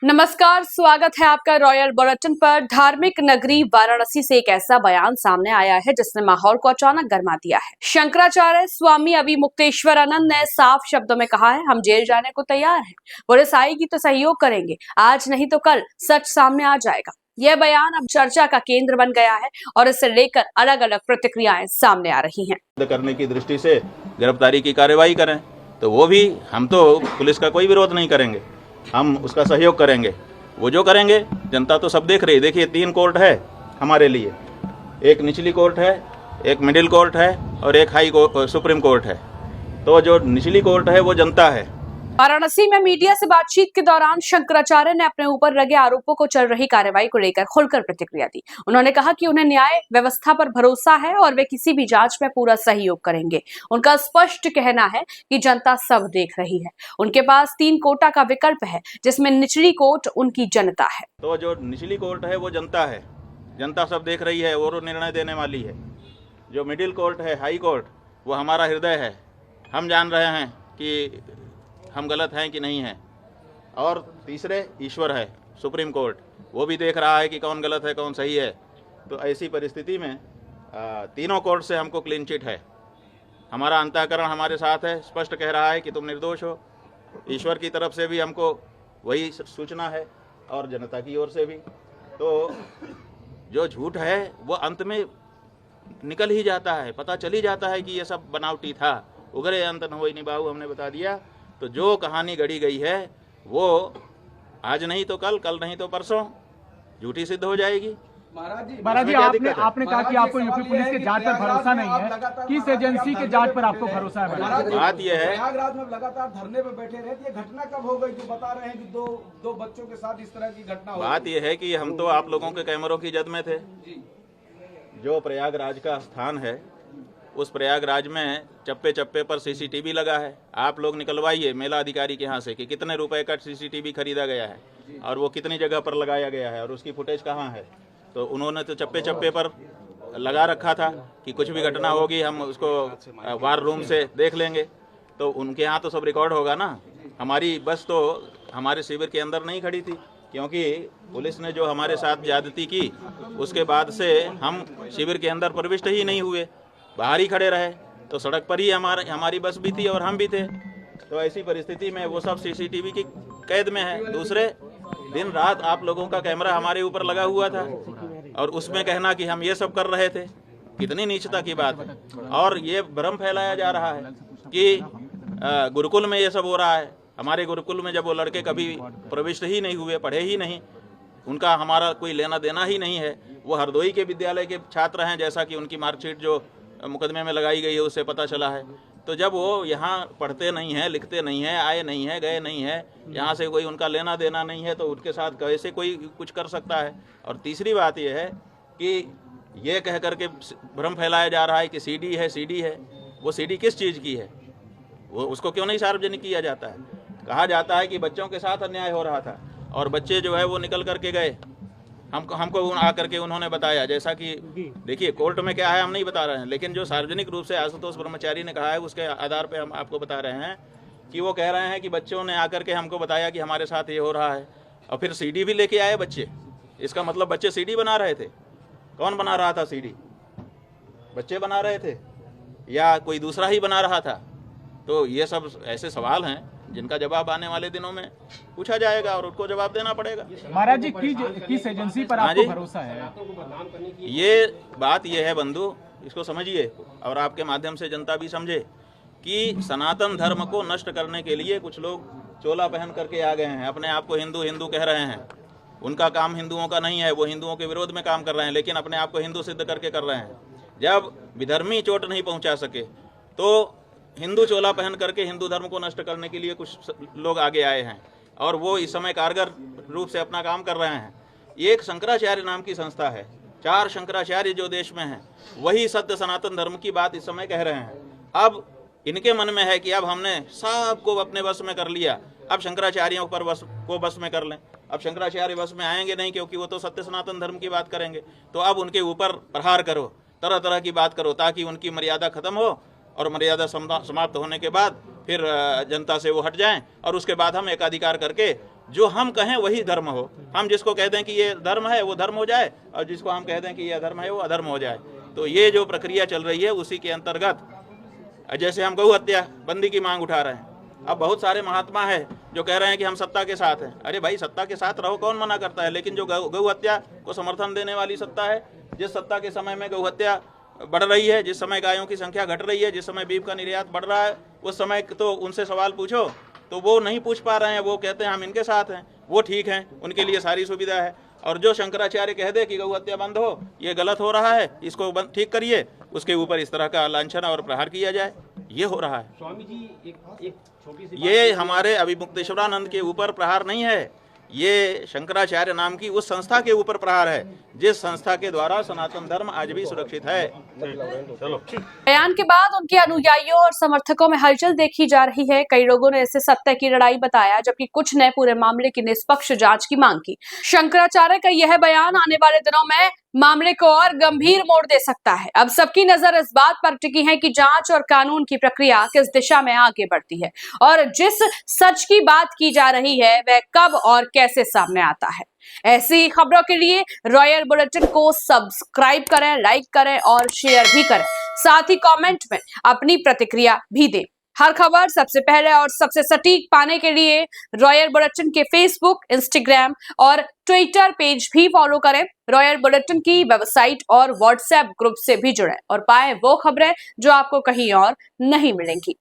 नमस्कार, स्वागत है आपका रॉयल बुलेटिन पर। धार्मिक नगरी वाराणसी से एक ऐसा बयान सामने आया है जिसने माहौल को अचानक गर्मा दिया है। शंकराचार्य स्वामी अविमुक्तेश्वरानंद ने साफ शब्दों में कहा है, हम जेल जाने को तैयार हैं, पुलिस आएगी तो सहयोग करेंगे, आज नहीं तो कल सच सामने आ जाएगा। यह बयान अब चर्चा का केंद्र बन गया है और इसे लेकर अलग अलग प्रतिक्रियाएं सामने आ रही हैं। करने की दृष्टि से गिरफ्तारी की कार्यवाही करें तो वो भी, हम तो पुलिस का कोई विरोध नहीं करेंगे, हम उसका सहयोग करेंगे। वो जो करेंगे जनता तो सब देख रही है। देखिए 3 कोर्ट है हमारे लिए, एक निचली कोर्ट है, एक मिडिल कोर्ट है और एक सुप्रीम कोर्ट है। तो जो निचली कोर्ट है वो जनता है। वाराणसी में मीडिया से बातचीत के दौरान शंकराचार्य ने अपने ऊपर लगे आरोपों को चल रही कार्रवाई को लेकर खुलकर प्रतिक्रिया दी। उन्होंने कहा कि उन्हें न्याय व्यवस्था पर भरोसा है और वे किसी भी जांच में पूरा सहयोग करेंगे। उनका स्पष्ट कहना है कि जनता सब देख रही है। उनके पास 3 कोटा का विकल्प है जिसमें निचली कोर्ट उनकी जनता है। तो जो निचली कोर्ट है वो जनता है, जनता सब देख रही है और निर्णय देने वाली है। जो मिडिल कोर्ट है, हाई कोर्ट, वो हमारा हृदय है। हम जान रहे हैं कि हम गलत हैं कि नहीं हैं। और तीसरे ईश्वर है, सुप्रीम कोर्ट, वो भी देख रहा है कि कौन गलत है कौन सही है। तो ऐसी परिस्थिति में तीनों कोर्ट से हमको क्लीन चिट है। हमारा अंतःकरण हमारे साथ है, स्पष्ट कह रहा है कि तुम निर्दोष हो। ईश्वर की तरफ से भी हमको वही सूचना है और जनता की ओर से भी। तो जो झूठ है वो अंत में निकल ही जाता है, पता चल ही जाता है कि ये सब बनावटी था। उगरे अंत न होई निभाऊ, हमने बता दिया। तो जो कहानी गढ़ी गई है वो आज नहीं तो कल, कल नहीं तो परसों झूठी सिद्ध हो जाएगी। महाराज जी, आपने कहा कि आपको यूपी पुलिस के जांच पर भरोसा नहीं है, किस एजेंसी के जांच पर आपको भरोसा है? बात यह है, प्रयागराज में लगातार धरने पे बैठे रहे, ये घटना कब हो गई जो बता रहे हैं कि दो बच्चों के साथ इस तरह की घटना हो? बात यह है कि हम तो आप लोगों के कैमरों की जद में थे। जो प्रयागराज का स्थान है उस प्रयागराज में चप्पे चप्पे पर सीसीटीवी लगा है। आप लोग निकलवाइए मेला अधिकारी के यहाँ से कि कितने रुपए का सीसीटीवी खरीदा गया है और वो कितनी जगह पर लगाया गया है और उसकी फुटेज कहाँ है। तो उन्होंने तो चप्पे चप्पे पर लगा रखा था कि कुछ भी घटना होगी हम उसको वार रूम से देख लेंगे। तो उनके यहाँ तो सब रिकॉर्ड होगा ना। हमारी बस तो हमारे शिविर के अंदर नहीं खड़ी थी, क्योंकि पुलिस ने जो हमारे साथ ज्यादती की उसके बाद से हम शिविर के अंदर प्रविष्ट ही नहीं हुए, बाहर ही खड़े रहे। तो सड़क पर ही हमारी बस भी थी और हम भी थे। तो ऐसी परिस्थिति में वो सब सीसीटीवी की कैद में है। दूसरे दिन रात आप लोगों का कैमरा हमारे ऊपर लगा हुआ था और उसमें कहना कि हम ये सब कर रहे थे, कितनी नीचता की बात है। और ये भ्रम फैलाया जा रहा है कि गुरुकुल में ये सब हो रहा है। हमारे गुरुकुल में जब वो लड़के कभी प्रविष्ट ही नहीं हुए, पढ़े ही नहीं, उनका हमारा कोई लेना देना ही नहीं है। वो हरदोई के विद्यालय के छात्र हैं, जैसा कि उनकी मार्कशीट जो मुकदमे में लगाई गई है उससे पता चला है। तो जब वो यहाँ पढ़ते नहीं हैं, लिखते नहीं हैं, आए नहीं हैं, गए नहीं हैं, यहाँ से कोई उनका लेना देना नहीं है, तो उनके साथ कैसे कोई कुछ कर सकता है। और तीसरी बात ये है कि ये कह करके भ्रम फैलाया जा रहा है कि सीडी है, सीडी है। वो सीडी किस चीज़ की है, वो उसको क्यों नहीं सार्वजनिक किया जाता है? कहा जाता है कि बच्चों के साथ अन्याय हो रहा था और बच्चे जो है वो निकल करके गए। हमको आकर के उन्होंने बताया, जैसा कि देखिए कोर्ट में क्या है हम नहीं बता रहे हैं, लेकिन जो सार्वजनिक रूप से आशुतोष ब्रह्मचारी ने कहा है उसके आधार पे हम आपको बता रहे हैं कि वो कह रहे हैं कि बच्चों ने आकर के हमको बताया कि हमारे साथ ये हो रहा है। और फिर सीडी भी लेके आए बच्चे। इसका मतलब बच्चे सीडी बना रहे थे। कौन बना रहा था सीडी? बच्चे बना रहे थे या कोई दूसरा ही बना रहा था? तो ये सब ऐसे सवाल हैं जिनका जवाब आने वाले दिनों में पूछा जाएगा और उनको जवाब देना पड़ेगा। महाराज जी, किस एजेंसी पर आपको भरोसा है? ये बात ये है बंधु, इसको समझिए और आपके माध्यम से जनता भी समझे कि सनातन धर्म को नष्ट करने के लिए कुछ लोग चोला पहन करके आ गए हैं। अपने आप को हिंदू हिंदू कह रहे हैं। उनका काम हिंदुओं का नहीं है, वो हिंदुओं के विरोध में काम कर रहे हैं, लेकिन अपने आप को हिंदू सिद्ध करके कर रहे हैं। जब विधर्मी चोट नहीं पहुंचा सके तो हिंदू चोला पहन करके हिंदू धर्म को नष्ट करने के लिए कुछ लोग आगे आए हैं और वो इस समय कारगर रूप से अपना काम कर रहे हैं। एक शंकराचार्य नाम की संस्था है, 4 शंकराचार्य जो देश में हैं, वही सत्य सनातन धर्म की बात इस समय कह रहे हैं। अब इनके मन में है कि अब हमने सबको अपने वश में कर लिया, अब शंकराचार्यों पर बस में कर लें। अब शंकराचार्य बस में आएंगे नहीं, क्योंकि वो तो सत्य सनातन धर्म की बात करेंगे। तो अब उनके ऊपर प्रहार करो, तरह तरह की बात करो, ताकि उनकी मर्यादा खत्म हो और मर्यादा समाप्त होने के बाद फिर जनता से वो हट जाएं और उसके बाद हम एकाधिकार करके जो हम कहें वही धर्म हो। हम जिसको कह दें कि ये धर्म है वो धर्म हो जाए, और जिसको हम कह दें कि ये अधर्म है वो अधर्म हो जाए। तो ये जो प्रक्रिया चल रही है उसी के अंतर्गत जैसे हम गौ हत्या बंदी की मांग उठा रहे हैं। अब बहुत सारे महात्मा है जो कह रहे हैं कि हम सत्ता के साथ हैं। अरे भाई, सत्ता के साथ रहो, कौन मना करता है, लेकिन जो गौ हत्या को समर्थन देने वाली सत्ता है, जिस सत्ता के समय में गौ हत्या बढ़ रही है, जिस समय गायों की संख्या घट रही है, जिस समय बीफ का निर्यात बढ़ रहा है, उस समय तो उनसे सवाल पूछो तो वो नहीं पूछ पा रहे हैं। वो कहते हैं हम इनके साथ हैं, वो ठीक हैं, उनके लिए सारी सुविधा है। और जो शंकराचार्य कह दे कि गौ हत्या बंद हो, ये गलत हो रहा है, इसको ठीक करिए, उसके ऊपर इस तरह का लांछन और प्रहार किया जाए, ये हो रहा है। स्वामी जी एक छोटी सी ये हमारे अभिमुक्तेश्वरानंद के ऊपर प्रहार नहीं है, ये शंकराचार्य नाम की उस संस्था के ऊपर प्रहार है, जिस संस्था के द्वारा सनातन धर्म आज भी सुरक्षित है। बयान के बाद उनके अनुयायियों और समर्थकों में हलचल देखी जा रही है। कई लोगों ने इसे सत्य की लड़ाई बताया, जबकि कुछ ने पूरे मामले की निष्पक्ष जांच की मांग की। शंकराचार्य का यह बयान आने वाले दिनों में मामले को और गंभीर मोड़ दे सकता है। अब सबकी नजर इस बात पर टिकी है कि जांच और कानून की प्रक्रिया किस दिशा में आगे बढ़ती है, और जिस सच की बात की जा रही है वह कब और कैसे सामने आता है। ऐसी खबरों के लिए रॉयल बुलेटिन को सब्सक्राइब करें, लाइक करें और शेयर भी करें। साथ ही कमेंट में अपनी प्रतिक्रिया भी दें। हर खबर सबसे पहले और सबसे सटीक पाने के लिए रॉयल बुलेटिन के फेसबुक, इंस्टाग्राम और ट्विटर पेज भी फॉलो करें। रॉयल बुलेटिन की वेबसाइट और व्हाट्सएप ग्रुप से भी जुड़ें और पाएं वो खबरें जो आपको कहीं और नहीं मिलेंगी।